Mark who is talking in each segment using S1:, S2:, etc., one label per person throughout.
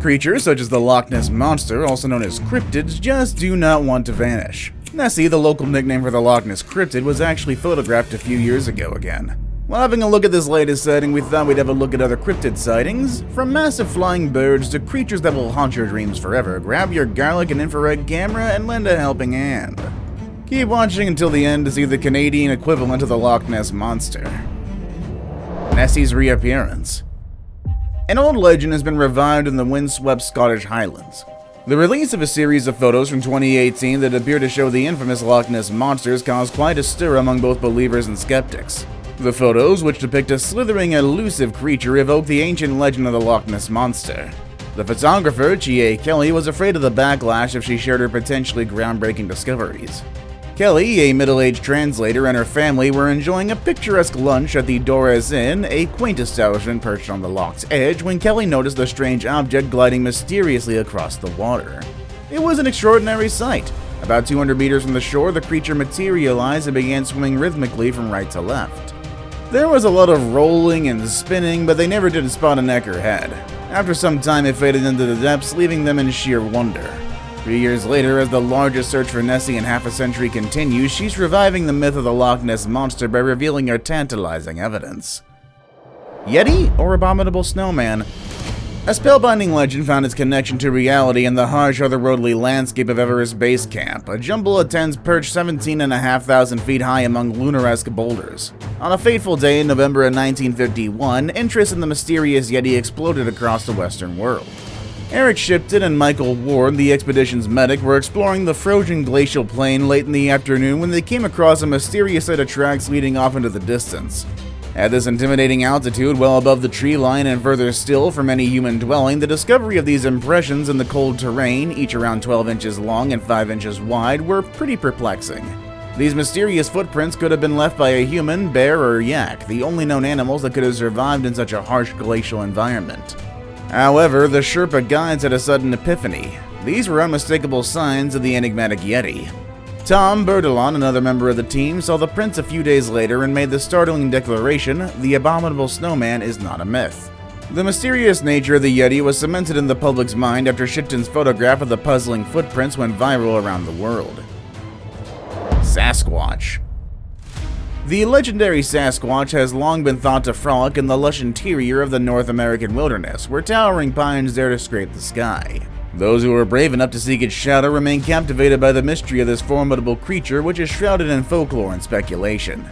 S1: Creatures such as the Loch Ness Monster, also known as cryptids, just do not want to vanish. Nessie, the local nickname for the Loch Ness cryptid, was actually photographed a few years ago again. While having a look at this latest sighting, we thought we'd have a look at other cryptid sightings. From massive flying birds to creatures that will haunt your dreams forever, grab your garlic and infrared camera and lend a helping hand. Keep watching until the end to see the Canadian equivalent of the Loch Ness Monster. Nessie's reappearance. An old legend has been revived in the windswept Scottish Highlands. The release of a series of photos from 2018 that appear to show the infamous Loch Ness monsters caused quite a stir among both believers and skeptics. The photos, which depict a slithering, elusive creature, evoke the ancient legend of the Loch Ness Monster. The photographer, Chie Kelly, was afraid of the backlash if she shared her potentially groundbreaking discoveries. Kelly, a middle-aged translator, and her family were enjoying a picturesque lunch at the Doris Inn, a quaint establishment perched on the loch's edge, when Kelly noticed a strange object gliding mysteriously across the water. It was an extraordinary sight. About 200 meters from the shore, the creature materialized and began swimming rhythmically from right to left. There was a lot of rolling and spinning, but they never did spot a neck or head. After some time, it faded into the depths, leaving them in sheer wonder. 3 years later, as the largest search for Nessie in half a century continues, she's reviving the myth of the Loch Ness Monster by revealing her tantalizing evidence. Yeti or Abominable Snowman? A spellbinding legend found its connection to reality in the harsh, otherworldly landscape of Everest Base Camp, a jumble of tents perched 17,500 feet high among lunaresque boulders. On a fateful day in November of 1951, interest in the mysterious Yeti exploded across the Western world. Eric Shipton and Michael Ward, the expedition's medic, were exploring the frozen glacial plain late in the afternoon when they came across a mysterious set of tracks leading off into the distance. At this intimidating altitude, well above the tree line and further still from any human dwelling, the discovery of these impressions in the cold terrain, each around 12 inches long and 5 inches wide, were pretty perplexing. These mysterious footprints could have been left by a human, bear, or yak, the only known animals that could have survived in such a harsh glacial environment. However, the Sherpa guides had a sudden epiphany. These were unmistakable signs of the enigmatic Yeti. Tom Bertolon, another member of the team, saw the prints a few days later and made the startling declaration, "The Abominable Snowman is not a myth." The mysterious nature of the Yeti was cemented in the public's mind after Shipton's photograph of the puzzling footprints went viral around the world. Sasquatch. The legendary Sasquatch has long been thought to frolic in the lush interior of the North American wilderness, where towering pines dare to scrape the sky. Those who are brave enough to seek its shadow remain captivated by the mystery of this formidable creature, which is shrouded in folklore and speculation.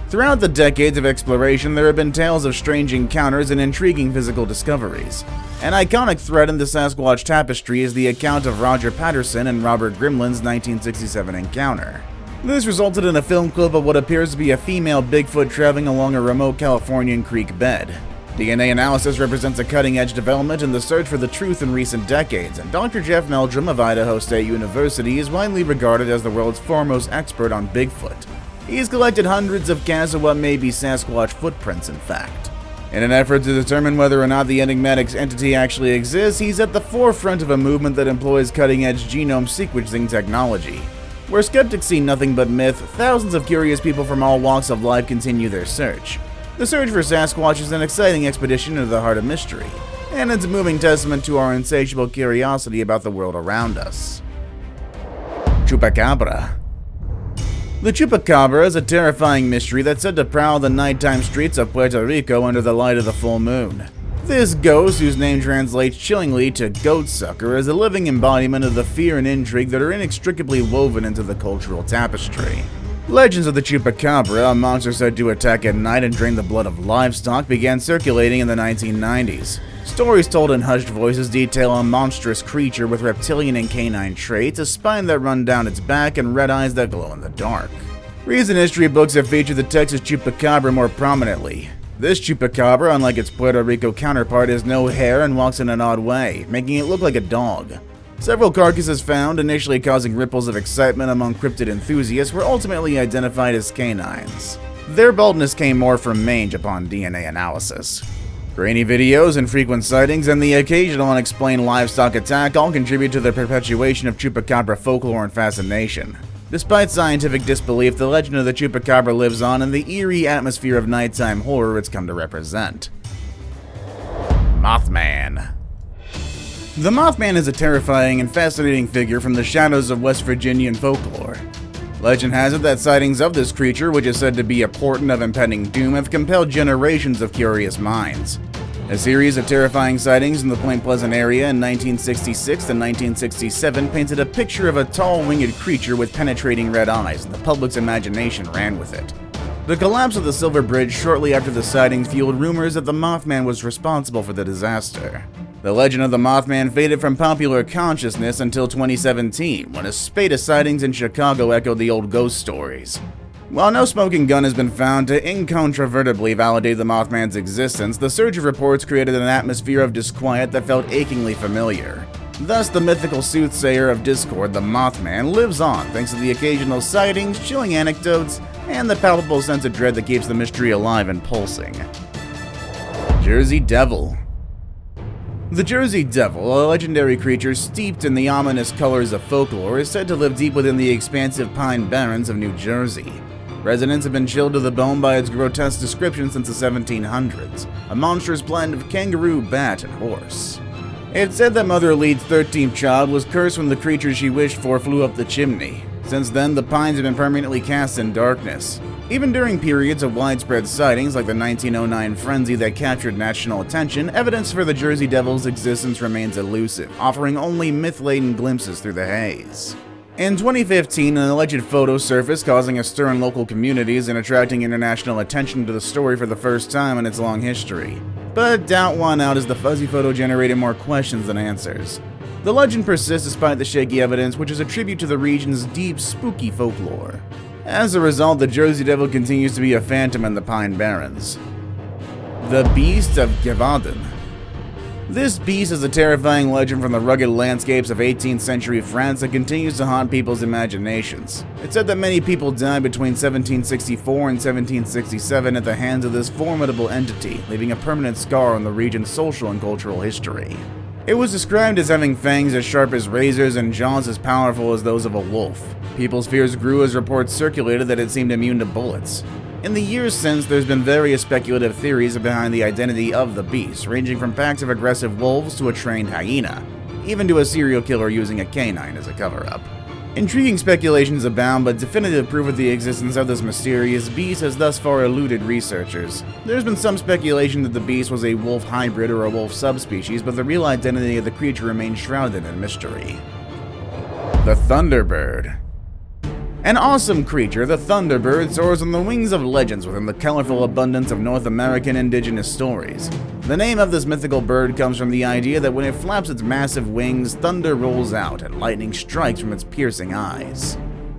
S1: Throughout the decades of exploration, there have been tales of strange encounters and intriguing physical discoveries. An iconic thread in the Sasquatch tapestry is the account of Roger Patterson and Robert Grimland's 1967 encounter. This resulted in a film clip of what appears to be a female Bigfoot traveling along a remote Californian creek bed. DNA analysis represents a cutting-edge development in the search for the truth in recent decades, and Dr. Jeff Meldrum of Idaho State University is widely regarded as the world's foremost expert on Bigfoot. He's collected hundreds of casts of what may be Sasquatch footprints, in fact. In an effort to determine whether or not the enigmatic entity actually exists, he's at the forefront of a movement that employs cutting-edge genome sequencing technology. Where skeptics see nothing but myth, thousands of curious people from all walks of life continue their search. The search for Sasquatch is an exciting expedition into the heart of mystery, and it's a moving testament to our insatiable curiosity about the world around us. Chupacabra. The Chupacabra is a terrifying mystery that's said to prowl the nighttime streets of Puerto Rico under the light of the full moon. This ghost, whose name translates chillingly to goat sucker, is a living embodiment of the fear and intrigue that are inextricably woven into the cultural tapestry. Legends of the Chupacabra, a monster said to attack at night and drain the blood of livestock, began circulating in the 1990s. Stories told in hushed voices detail a monstrous creature with reptilian and canine traits, a spine that run down its back, and red eyes that glow in the dark. Recent history books have featured the Texas Chupacabra more prominently. This Chupacabra, unlike its Puerto Rico counterpart, has no hair and walks in an odd way, making it look like a dog. Several carcasses found, initially causing ripples of excitement among cryptid enthusiasts, were ultimately identified as canines. Their baldness came more from mange upon DNA analysis. Grainy videos, infrequent sightings, and the occasional unexplained livestock attack all contribute to the perpetuation of Chupacabra folklore and fascination. Despite scientific disbelief, the legend of the Chupacabra lives on in the eerie atmosphere of nighttime horror it's come to represent. Mothman. The Mothman is a terrifying and fascinating figure from the shadows of West Virginian folklore. Legend has it that sightings of this creature, which is said to be a portent of impending doom, have compelled generations of curious minds. A series of terrifying sightings in the Point Pleasant area in 1966 and 1967 painted a picture of a tall, winged creature with penetrating red eyes, and the public's imagination ran with it. The collapse of the Silver Bridge shortly after the sightings fueled rumors that the Mothman was responsible for the disaster. The legend of the Mothman faded from popular consciousness until 2017, when a spate of sightings in Chicago echoed the old ghost stories. While no smoking gun has been found to incontrovertibly validate the Mothman's existence, the surge of reports created an atmosphere of disquiet that felt achingly familiar. Thus, the mythical soothsayer of discord, the Mothman, lives on thanks to the occasional sightings, chilling anecdotes, and the palpable sense of dread that keeps the mystery alive and pulsing. Jersey Devil. The Jersey Devil, a legendary creature steeped in the ominous colors of folklore, is said to live deep within the expansive Pine Barrens of New Jersey. Residents have been chilled to the bone by its grotesque description since the 1700s, a monstrous blend of kangaroo, bat, and horse. It's said that Mother Leeds' 13th child was cursed when the creature she wished for flew up the chimney. Since then, the pines have been permanently cast in darkness. Even during periods of widespread sightings like the 1909 frenzy that captured national attention, evidence for the Jersey Devil's existence remains elusive, offering only myth-laden glimpses through the haze. In 2015, an alleged photo surfaced, causing a stir in local communities and attracting international attention to the story for the first time in its long history. But doubt won out as the fuzzy photo generated more questions than answers. The legend persists despite the shaky evidence, which is a tribute to the region's deep, spooky folklore. As a result, the Jersey Devil continues to be a phantom in the Pine Barrens. The Beast of Gévaudan. This beast is a terrifying legend from the rugged landscapes of 18th century France that continues to haunt people's imaginations. It's said that many people died between 1764 and 1767 at the hands of this formidable entity, leaving a permanent scar on the region's social and cultural history. It was described as having fangs as sharp as razors and jaws as powerful as those of a wolf. People's fears grew as reports circulated that it seemed immune to bullets. In the years since, there's been various speculative theories behind the identity of the beast, ranging from packs of aggressive wolves to a trained hyena, even to a serial killer using a canine as a cover-up. Intriguing speculations abound, but definitive proof of the existence of this mysterious beast has thus far eluded researchers. There's been some speculation that the beast was a wolf hybrid or a wolf subspecies, but the real identity of the creature remains shrouded in mystery. The Thunderbird. An awesome creature, the Thunderbird soars on the wings of legends within the colorful abundance of North American indigenous stories. The name of this mythical bird comes from the idea that when it flaps its massive wings, thunder rolls out and lightning strikes from its piercing eyes.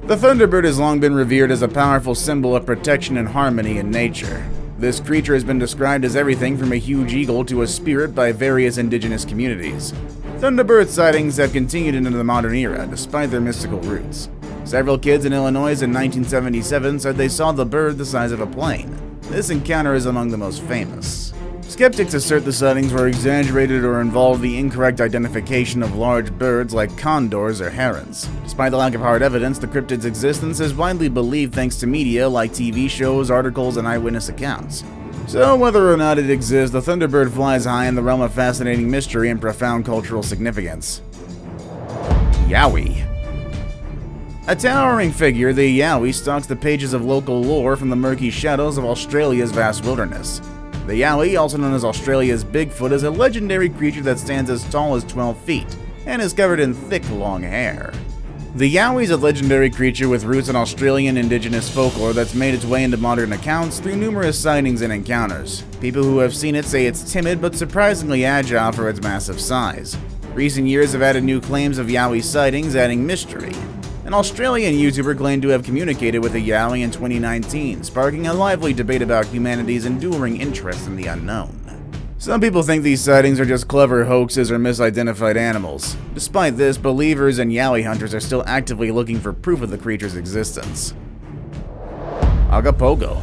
S1: The Thunderbird has long been revered as a powerful symbol of protection and harmony in nature. This creature has been described as everything from a huge eagle to a spirit by various indigenous communities. Thunderbird sightings have continued into the modern era despite their mystical roots. Several kids in Illinois in 1977 said they saw the bird the size of a plane. This encounter is among the most famous. Skeptics assert the sightings were exaggerated or involved the incorrect identification of large birds like condors or herons. Despite the lack of hard evidence, the cryptid's existence is widely believed thanks to media like TV shows, articles, and eyewitness accounts. So whether or not it exists, the Thunderbird flies high in the realm of fascinating mystery and profound cultural significance. Yowie. A towering figure, the Yowie stalks the pages of local lore from the murky shadows of Australia's vast wilderness. The Yowie, also known as Australia's Bigfoot, is a legendary creature that stands as tall as 12 feet and is covered in thick, long hair. The Yowie is a legendary creature with roots in Australian indigenous folklore that's made its way into modern accounts through numerous sightings and encounters. People who have seen it say it's timid but surprisingly agile for its massive size. Recent years have added new claims of Yowie sightings, adding mystery. An Australian YouTuber claimed to have communicated with a Yowie in 2019, sparking a lively debate about humanity's enduring interest in the unknown. Some people think these sightings are just clever hoaxes or misidentified animals. Despite this, believers and Yowie hunters are still actively looking for proof of the creature's existence. Agapogo.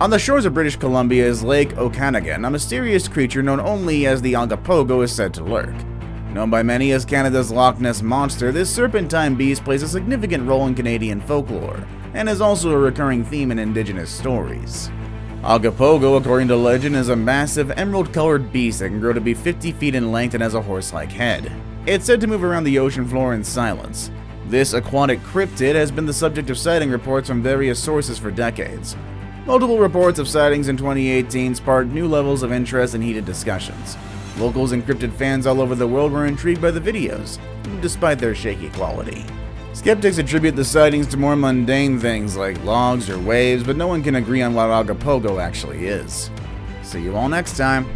S1: On the shores of British Columbia's Lake Okanagan, a mysterious creature known only as the Agapogo is said to lurk. Known by many as Canada's Loch Ness Monster, this serpentine beast plays a significant role in Canadian folklore, and is also a recurring theme in Indigenous stories. Agapogo, according to legend, is a massive emerald-colored beast that can grow to be 50 feet in length and has a horse-like head. It's said to move around the ocean floor in silence. This aquatic cryptid has been the subject of sighting reports from various sources for decades. Multiple reports of sightings in 2018 sparked new levels of interest and heated discussions. Locals and cryptid fans all over the world were intrigued by the videos, despite their shaky quality. Skeptics attribute the sightings to more mundane things like logs or waves, but no one can agree on what Agapogo actually is. See you all next time.